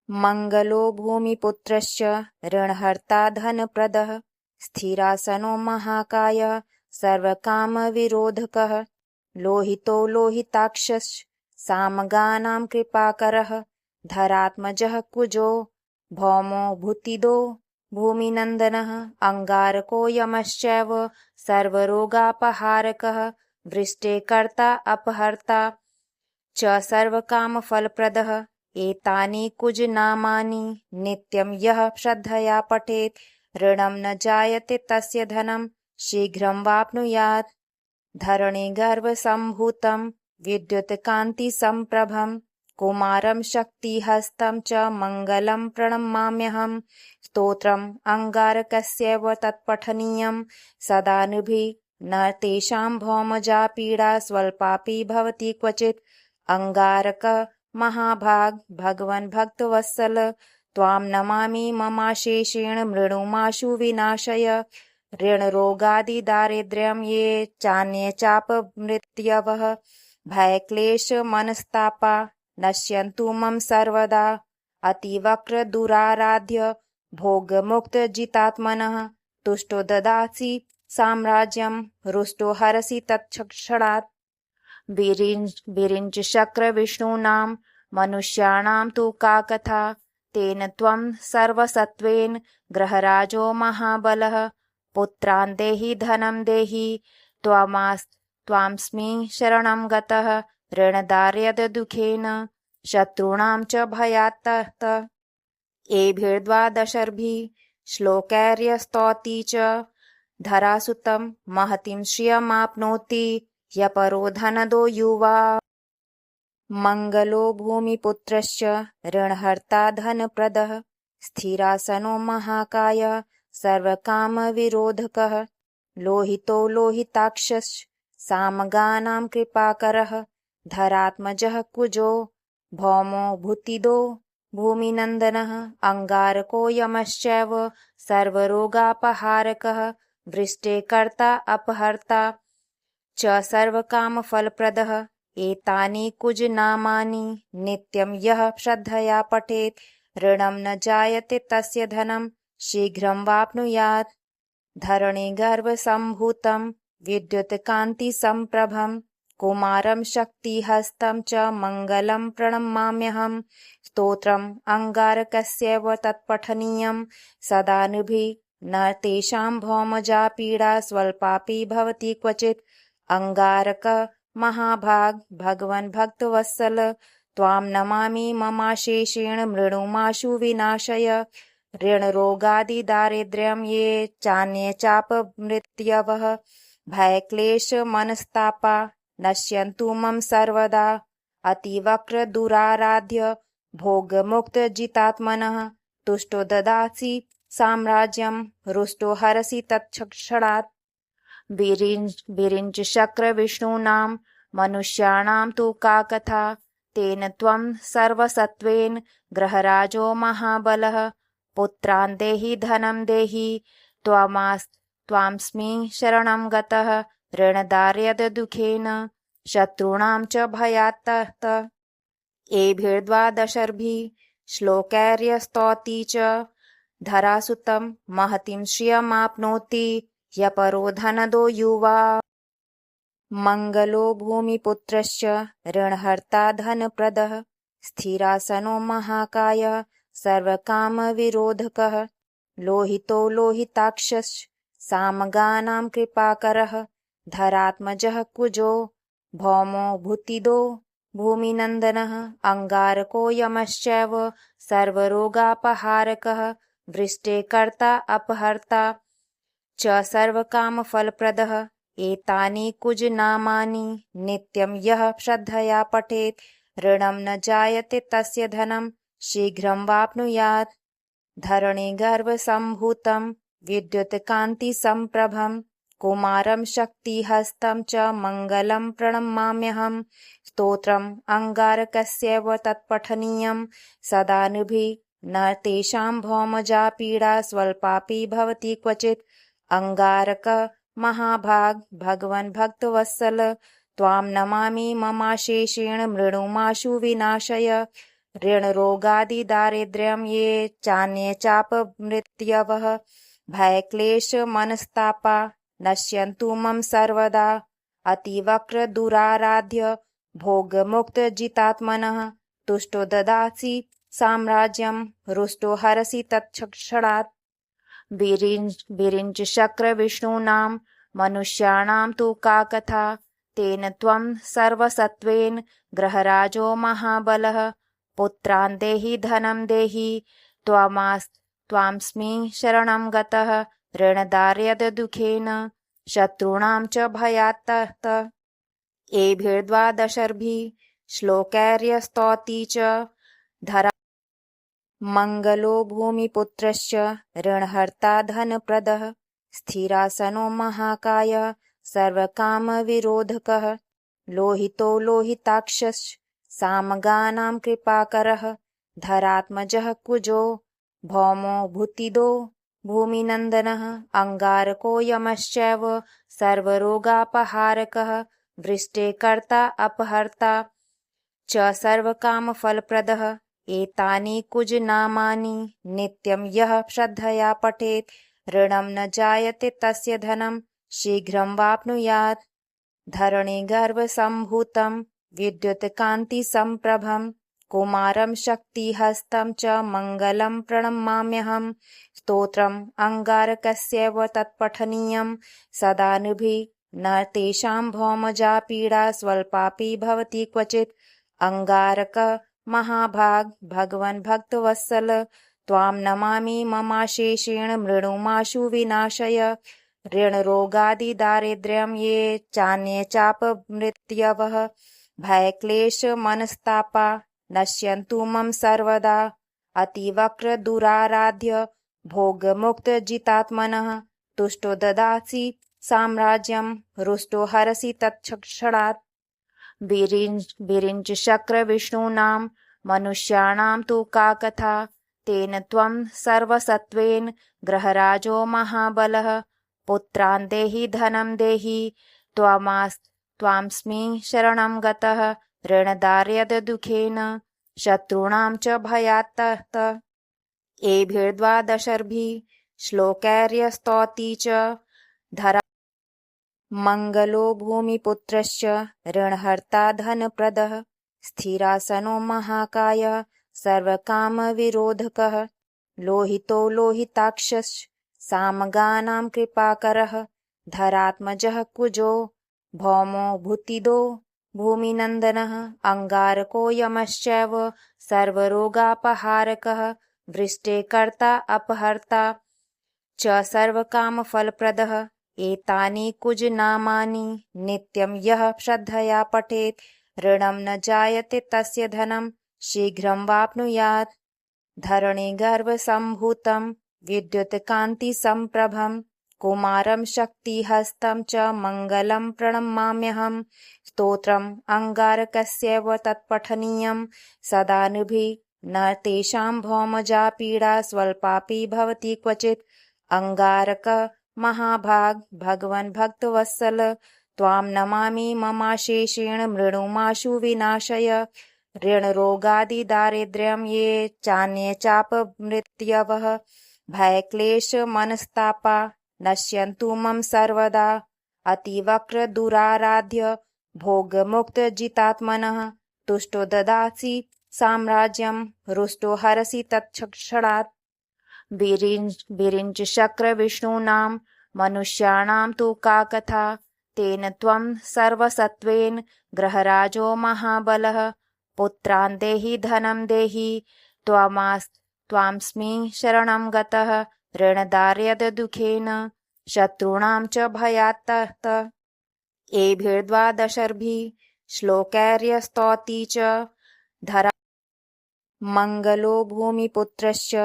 मङ्गलो भूमिपुत्रश्च ऋणहर्ता धनप्रदः स्थिरासनो महाकाय सर्वकामविरोधकः लोहितो लोहिताक्षश्च सामगानां कृपाकरः धरात्मजः कुजो भौमो भूतिदो भूमिनन्दनः अङ्गारको यमश्चैव सर्वरोगापहारकः वृष्टेकर्ता अपहर्ता च सर्वकामफलप्रदः एतानि कुजनामानि नित्यं यः श्रद्धया पठेत् ऋणं न जायते तस्य धनं शीघ्रं वाप्नुयात् धरणिगर्भसम्भूतं विद्युत्कान्तिसम्प्रभं कुमारं शक्तिहस्तं च मङ्गलं प्रणमाम्यहं स्तोत्रम् अङ्गारकस्यैव तत्पठनीयं सदानुभिः न तेषां भौमजा पीडा स्वल्पापि भवति क्वचित् अङ्गारक महाभाग भगवन् भक्तवत्सल त्वां नमामि ममाशेषेण मृणुमाशु विनाशय ऋणरोगादिदारिद्र्यं ये चान्ये चापमृत्यवः भयक्लेशमनस्तापा नश्यन्तु मम सर्वदा अतिवक्रदुराराध्य भोगमुक्तजितात्मनः तुष्टो ददासि साम्राज्यं रुष्टो हरसि तत्क्षणात् विरिञ्च शक्रविष्णूनां मनुष्याणां तु का कथा तेन त्वं सर्वसत्त्वेन ग्रहराजो महाबलः पुत्रान् देहि धनं देहि त्वामस्मि शरणं गतः ऋणदार्यदुःखेन शत्रूणां च भयात्तः एभिर्द्वादशर्भिः श्लोकैर्यस्तौति च धरासुतं महतीं श्रियमाप्नोति यपरो धनदो युवा मङ्गलो भूमिपुत्रश्च ऋणहर्ता धनप्रदः स्थिरासनो महाकाय सर्वकामविरोधकः लोहितो लोहिताक्षश्च सामगानां कृपाकरः धरात्मजः कुजो भौमो भूतिदो भूमिनन्दनः अङ्गारको यमश्चैव सर्वरोगापहारकः वृष्टेकर्ता अपहर्ता च सर्वकामफलप्रदः एतानि कुजनामानि नित्यं यः श्रद्धया पठेत् ऋणं न जायते तस्य धनं शीघ्रं वाप्नुयात् धरणिगर्भसम्भूतं विद्युत्कान्तिसम्प्रभं कुमारं शक्तिहस्तं च मङ्गलं प्रणमाम्यहं स्तोत्रम् अङ्गारकस्यैव तत्पठनीयं सदानुभिः न तेषां भौमजा पीडा स्वल्पापि भवति क्वचित् अङ्गारक महाभाग भगवन् भक्तवत्सल त्वां नमामि ममाशेषेण मृणुमाशु विनाशय ऋणरोगादिदारिद्र्यं ये चान्ये चापमृत्यवः भयक्लेशमनस्तापा नश्यन्तु मम सर्वदा अतिवक्रदुराराध्य भोगमुक्तजितात्मनः तुष्टो ददासि साम्राज्यं रुष्टो हरसि तत्क्षणात् विरिञ्च शक्रविष्णूनां मनुष्याणां तु का कथा तेन त्वं सर्वसत्त्वेन ग्रहराजो महाबलः पुत्रान् देहि धनं देहि त्वामस्मि शरणं गतः ऋणदार्यदुःखेन शत्रूणां च भयात्तः एभिर्द्वादशर्भिः श्लोकैर्यस्तौति च धरासुतं महतीं श्रियमाप्नोति यपरो धनदो युवा मङ्गलो भूमिपुत्रश्च ऋणहर्ता धनप्रदः स्थिरासनो महाकाय सर्वकामविरोधकः लोहितो लोहिताक्षश्च सामगानां कृपाकरः धरात्मजः कुजो भौमो भूतिदो भूमिनन्दनः अङ्गारको यमश्चैव सर्वरोगापहारकः वृष्टेकर्ता अपहर्ता च सर्वकामफलप्रदः एतानि कुजनामानि नित्यं यः श्रद्धया पठेत् ऋणं न जायते तस्य धनं शीघ्रं वाप्नुयात् धरणिगर्भसम्भूतं विद्युत्कान्तिसम्प्रभं कुमारं शक्तिहस्तं च मङ्गलं प्रणमाम्यहं स्तोत्रम् अङ्गारकस्यैव तत्पठनीयं सदानुभिः न तेषां भौमजा पीडा स्वल्पापि भवति क्वचित् अङ्गारक महाभाग भगवन् भक्तवत्सल त्वां नमामि ममाशेषेण मृणुमाशु विनाशय ऋणरोगादिदारिद्र्यं ये चान्ये चापमृत्यवः भयक्लेशमनस्तापा नश्यन्तु मम सर्वदा अतिवक्रदुराराध्य भोगमुक्तजितात्मनः तुष्टो ददासि साम्राज्यं रुष्टो हरसि तत्क्षणात् विरिञ्च शक्रविष्णूनां मनुष्याणां तु का कथा तेन त्वं सर्वसत्त्वेन ग्रहराजो महाबलः पुत्रान् देहि धनं देहि त्वामस्मि शरणं गतः ऋणदार्यदुःखेन शत्रूणां च भयात्तः एभिर्द्वादशर्भिः श्लोकैर्यस्तौति च धरा मङ्गलो भूमिपुत्रश्च ऋणहर्ता धनप्रदः स्थिरासनो महाकायः सर्वकामविरोधकः लोहितो लोहिताक्षश्च सामगानां कृपाकरः धरात्मजः कुजो भौमो भूतिदो भूमिनन्दनः अङ्गारको यमश्चैव सर्वरोगापहारकः वृष्टेकर्ता अपहर्ता च सर्वकामफलप्रदः एतानि कुजनामानि नित्यं यः श्रद्धया पठेत् ऋणं न जायते तस्य धनं शीघ्रं वाप्नुयात् धरणिगर्भसम्भूतं विद्युत्कान्तिसम्प्रभं कुमारं शक्तिहस्तं च मङ्गलं प्रणमाम्यहं स्तोत्रम् अङ्गारकस्यैव तत्पठनीयं सदानुभिः न तेषां भौमजा पीडा स्वल्पापि भवति क्वचित् अङ्गारक महाभाग भगवन् भक्तवत्सल त्वां नमामि ममाशेषेण मृणुमाशु विनाशय ऋणरोगादिदारिद्र्यं ये चान्ये चापमृत्यवः भयक्लेशमनस्तापा नश्यन्तु मम सर्वदा अतिवक्रदुराराध्य भोगमुक्तजितात्मनः तुष्टो ददासि साम्राज्यं रुष्टो हरसि तत्क्षणात् विरिञ्च शक्रविष्णूनां मनुष्याणां तु का कथा तेन त्वं सर्वसत्त्वेन ग्रहराजो महाबलः पुत्रान् देहि धनं देहि त्वामस्मि शरणं गतः ऋणदार्यदुःखेन शत्रूणां च भयात्तः एभिर्द्वादशर्भिः श्लोकैर्यस्तौति च धरा मङ्गलो भूमिपुत्रश्च ऋणहर्ता धनप्रदः स्थिरासनो महाकायः सर्वकामविरोधकः लोहितो लोहिताक्षश्च सामगानां कृपाकरः धरात्मजः कुजो भौमो भूतिदो भूमिनन्दनः अङ्गारको यमश्चैव सर्वरोगापहारकः वृष्टेकर्ता अपहर्ता च सर्वकामफलप्रदः एतानि कुजनामानि नित्यं यः श्रद्धया पठेत् ऋणं न जायते तस्य धनं शीघ्रं वाप्नुयात् धरणिगर्भसम्भूतं विद्युत्कान्तिसम्प्रभं कुमारं शक्तिहस्तं च मङ्गलं प्रणमाम्यहं स्तोत्रम् अङ्गारकस्यैव तत्पठनीयं सदानुभिः न तेषां भौमजा पीडा स्वल्पापि भवति क्वचित् अङ्गारक महाभाग भगवन् भक्तवत्सल त्वां नमामि ममाशेषेण मृणुमाशु विनाशय ऋणरोगादिदारिद्र्यं ये चान्ये चापमृत्यवः भयक्लेशमनस्तापा नश्यन्तु मम सर्वदा अतिवक्रदुराराध्य भोगमुक्तजितात्मनः तुष्टो ददासि साम्राज्यं रुष्टो हरसि तत्क्षणात् विरिञ्च शक्रविष्णूनां मनुष्याणां तु का कथा तेन त्वं सर्वसत्त्वेन ग्रहराजो महाबलः पुत्रान् देहि धनं देहि त्वामस्मि शरणं गतः ऋणदार्यदुःखेन शत्रूणां च भयात्तः एभिर्द्वादशर्भिः श्लोकैर्यस्तौति च धरा मङ्गलो भूमिपुत्रश्च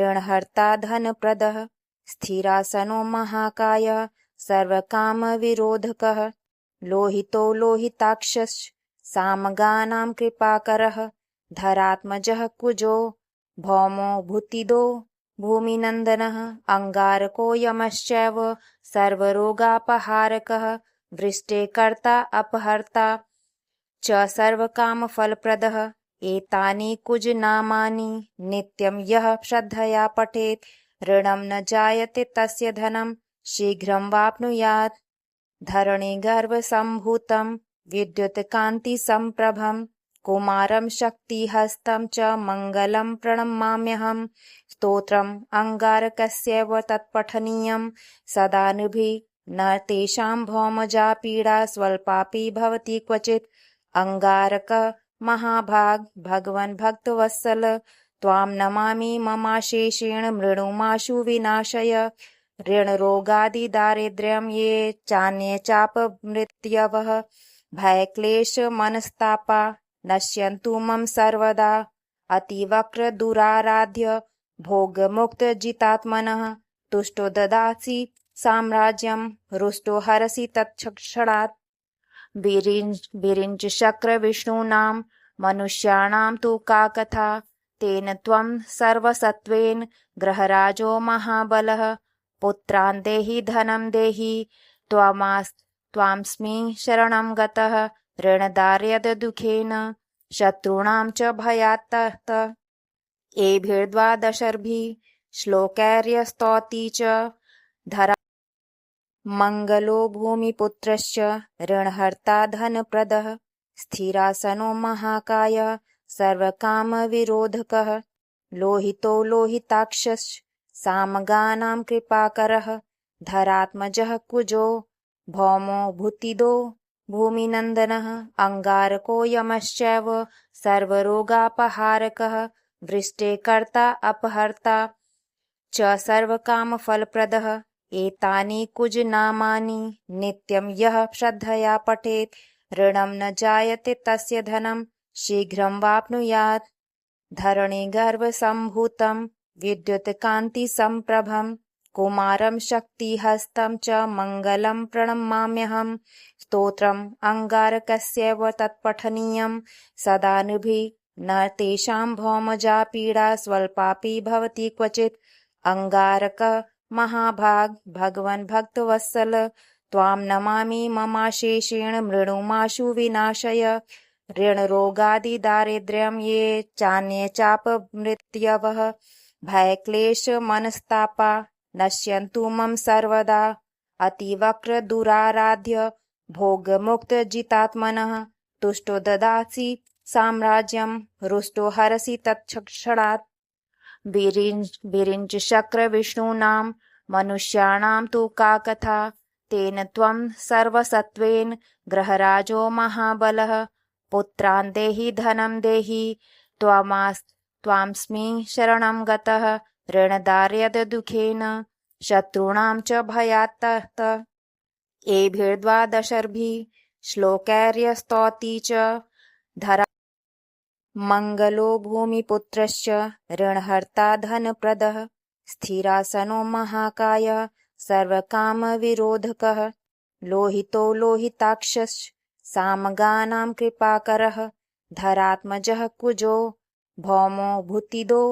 ऋणहर्ता धनप्रदः स्थिरासनो महाकायः सर्वकामविरोधकः लोहितो लोहिताक्षश्च सामगानां कृपाकरः धरात्मजः कुजो भौमो भूतिदो भूमिनन्दनः अङ्गारको यमश्चैव सर्वरोगापहारकः वृष्टेकर्ता अपहर्ता च सर्वकामफलप्रदः एतानि कुजनामानि नित्यं यः श्रद्धया पठेत् ऋणं न जायते तस्य धनं शीघ्रं वाप्नुयात्। धरणिगर्भसम्भूतं विद्युत्कान्तिसम्प्रभं कुमारं शक्तिहस्तं च मङ्गलं प्रणमाम्यहम्। स्तोत्रम् अङ्गारकस्यैव तत्पठनीयं सदानुभिः न तेषां भौमजा पीडा स्वल्पापि भवति क्वचित्। अङ्गारक महाभाग भगवन् भक्तवत्सल त्वां नमामि ममाशेषेण मृणुमाशु विनाशय। ऋणरोगादिदारिद्र्यं ये चान्ये चापमृत्यवः भयक्लेशमनस्तापा नश्यन्तु मम सर्वदा। अतिवक्रदुराराध्य भोगमुक्तजितात्मनः तुष्टो ददासि साम्राज्यं रुष्टो हरसि तत्क्षणात्। विरिञ्च शक्रविष्णूनां मनुष्याणां तु का कथा तेन त्वं सर्वसत्त्वेन ग्रहराजो महाबलः। पुत्रान् देहि धनं देहि त्वामस्मि शरणं गतः ऋणदार्यदुःखेन शत्रूणां च भयात्तः। एभिर्द्वादशर्भिः श्लोकैर्यस्तौति च धरा मङ्गलो भूमिपुत्रश्च ऋणहर्ता धनप्रदः स्थिरासनो महाकायः सर्वकामविरोधकः लोहितो लोहिताक्षश्च सामगानां कृपाकरः धरात्मजः कुजो भौमो भूतिदो भूमिनन्दनः अङ्गारको यमश्चैव सर्वरोगापहारकः वृष्टेकर्ता अपहर्ता च सर्वकामफलप्रदः। एतानि कुजनामानि नित्यं यः श्रद्धया पठेत् ऋणं न जायते तस्य धनं शीघ्रं वाप्नुयात्। धरणिगर्भसम्भूतं विद्युत्कान्तिसम्प्रभं कुमारं शक्तिहस्तं च मङ्गलं प्रणमाम्यहम्। स्तोत्रम् अङ्गारकस्यैव तत्पठनीयं सदानुभिः न तेषां भौमजा पीडा स्वल्पापि भवति क्वचित्। अङ्गारक महाभाग भगवन् भक्तवत्सल त्वां नमामि ममाशेषेण मृणुमाशु विनाशय। ऋणरोगादिदारिद्र्यं ये चान्ये चापमृत्यवः भयक्लेशमनस्तापा नश्यन्तु मम सर्वदा। अतिवक्रदुराराध्य भोगमुक्तजितात्मनः तुष्टो ददासि साम्राज्यं रुष्टो हरसि तत्क्षणात्। विरिञ्च शक्रविष्णूनां मनुष्याणां तु का कथा तेन त्वं सर्वसत्त्वेन ग्रहराजो महाबलः। पुत्रान् देहि धनं देहि त्वामस्मि शरणं गतः ऋणदार्यदुःखेन शत्रूणां च भयात्तः। एभिर्द्वादशर्भिः श्लोकैर्यस्तौति च धरा मङ्गलो भूमिपुत्रश्च ऋणहर्ता धनप्रदः स्थिरासनो महाकायः सर्वकामविरोधकः लोहितो लोहिताक्षश्च सामगानां कृपाकरः धरात्मजः कुजो भौमो भूतिदो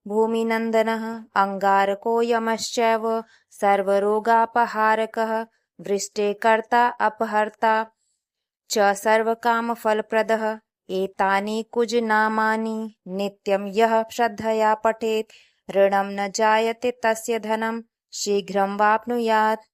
भूमिनन्दनः अङ्गारको यमश्चैव सर्वरोगापहारकः वृष्टेकर्ता अपहर्ता च सर्वकामफलप्रदः। एतानि कुजनामानि नित्यं यः श्रद्धया पठेत् ऋणं न जायते तस्य धनं शीघ्रं वाप्नुयात्।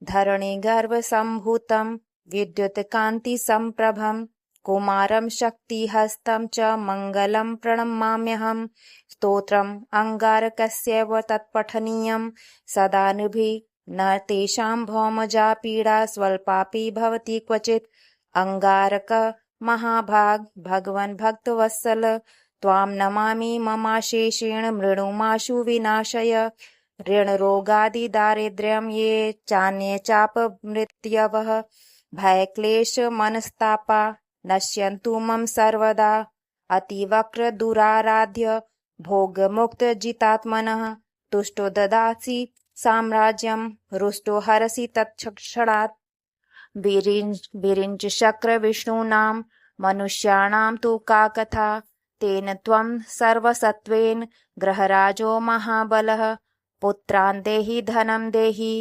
धरणिगर्भसम्भूतं विद्युत्कान्तिसम्प्रभं कुमारं शक्तिहस्तं च मङ्गलं प्रणमाम्यहम्। स्तोत्रम् अङ्गारकस्यैव तत्पठनीयं सदानुभिः न तेषां भौमजा पीडा स्वल्पापि भवति क्वचित्। अङ्गारक महाभाग भगवन् भक्तवत्सल त्वां नमामि ममाशेषेण मृणुमाशु विनाशय। ऋणरोगादिदारिद्र्यं ये चान्ये चापमृत्यवः भयक्लेशमनस्तापा नश्यन्तु मम सर्वदा। अतिवक्रदुराराध्य भोगमुक्तजितात्मनः तुष्टो ददासि साम्राज्यं रुष्टो हरसि तत्क्षणात्। विरिञ्च शक्रविष्णूनां मनुष्याणां तु का कथा तेन त्वं सर्वसत्त्वेन ग्रहराजो महाबलः। पुत्रान् देहि धनं देहि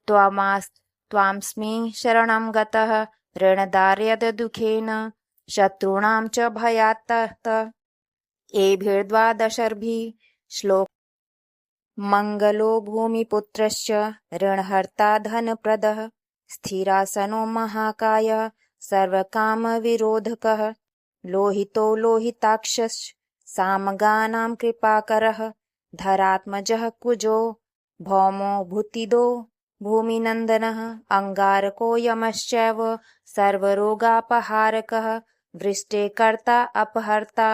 त्वामस्मि शरणं गतः ऋणदार्यदुःखेन शत्रूणां च भयात्तः। एभिर्द्वादशर्भिः श्लोक। मङ्गलो भूमिपुत्रश्च ऋणहर्ता धनप्रदः स्थिरासनो महाकाय सर्वकामविरोधकः लोहितो लोहिताक्षश्च सामगानां कृपाकरः धरात्मजः कुजो भौमो भूतिदो भूमिनन्दनः अङ्गारको यमश्चैव सर्वरोगापहारकः वृष्टेकर्ता अपहर्ता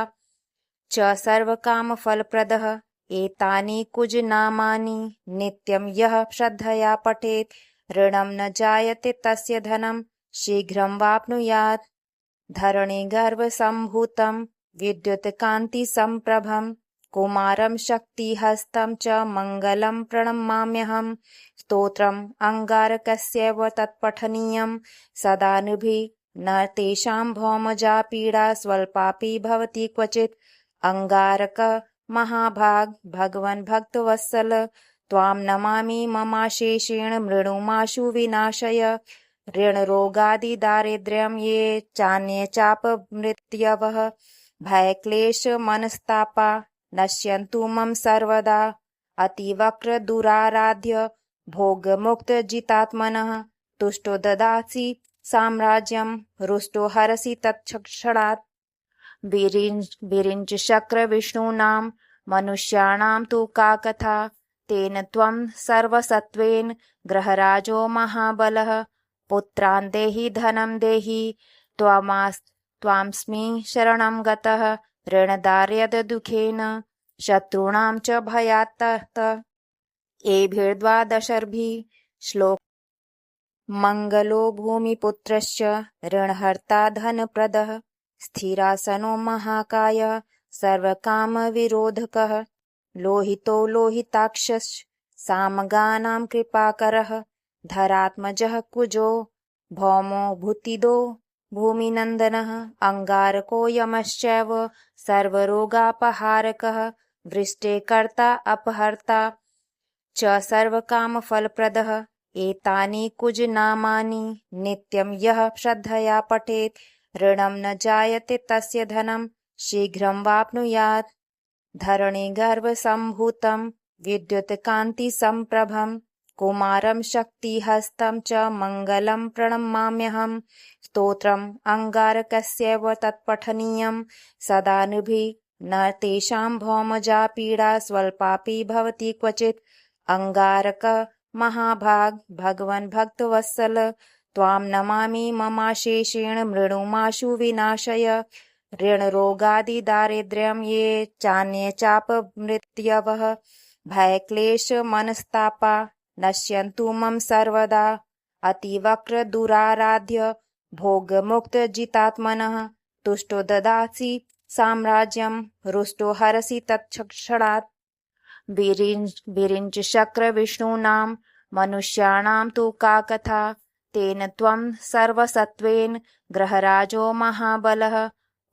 च सर्वकामफलप्रदः एतानि कुजनामानि नित्यं यः श्रद्धया पठेत् ऋणं न जायते तस्य धनं शीघ्रं वाप्नुयात् धरणिगर्भसम्भूतं विद्युत्कान्तिसम्प्रभं कुमारं शक्तिहस्तं च मङ्गलं प्रणमाम्यहं स्तोत्रम् अङ्गारकस्यैव तत्पठनीयं सदा नृभिः न तेषां भौमजा पीडा स्वल्पापि भवति क्वचित् अङ्गारक महाभाग भगवन् भक्तवत्सल त्वां नमामि ममाशेषेण मृणुमाशु विनाशय ऋणरोगादिदारिद्र्यं ये चान्ये चापमृत्यवः भयक्लेशमनस्तापा नश्यन्तु मम सर्वदा अतिवक्रदुराराध्य भोगमुक्तजितात्मनः तुष्टो ददासि साम्राज्यं रुष्टो हरसि तत्क्षणात् विरिञ्च शक्रविष्णूनां मनुष्याणां तु का कथा तेन त्वं सर्वसत्त्वेन ग्रहराजो महाबलः पुत्रान् देहि धनं देहि त्वामस्मि शरणं गतः ऋणदार्यदुःखेन शत्रूणां च भयात्तः एभिर्द्वादशर्भिः श्लोक। मङ्गलो भूमिपुत्रश्च ऋणहर्ता धनप्रदः स्थिरासनो महाकाय सर्वकामविरोधकः लोहितो लोहिताक्षश्च सामगानां कृपाकरः धरात्मजः कुजो भौमो भूतिदो भूमिनन्दनः अङ्गारको यमश्चैव सर्वरोगापहारकः वृष्टेकर्ता अपहर्ता च सर्वकामफलप्रदः एतानि कुजनामानि नित्यं यः श्रद्धया पठेत् ऋणं न जायते तस्य धनं शीघ्रं वाप्नुयात् धरणिगर्भसम्भूतं विद्युत्कान्तिसम्प्रभं कुमारं शक्तिहस्तं च मङ्गलं प्रणमाम्यहं स्तोत्रम् अङ्गारकस्यैव तत्पठनीयं सदा नृभिः न तेषां भौमजा पीडा स्वल्पापि भवति क्वचित् अङ्गारक महाभाग भगवन् भक्तवत्सल त्वां नमामि ममाशेषेण मृणुमाशु विनाशय ऋणरोगादिदारिद्र्यं ये चान्ये चापमृत्यवः भयक्लेशमनस्तापा नश्यन्तु मम सर्वदा अतिवक्रदुराराध्य भोगमुक्तजितात्मनः तुष्टो ददासि साम्राज्यं रुष्टो हरसि तत्क्षणात् विरिञ्च शक्रविष्णूनां मनुष्याणां तु का कथा तेन त्वं सर्वसत्त्वेन ग्रहराजो महाबलः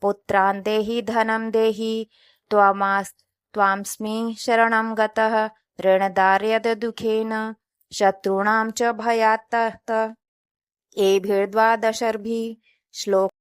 पुत्रान् देहि धनं देहि त्वामस्मि शरणं गतः ऋणदार्यदुःखेन शत्रूणां च भयात्तः एभिर्द्वादशर्भिः श्लोक।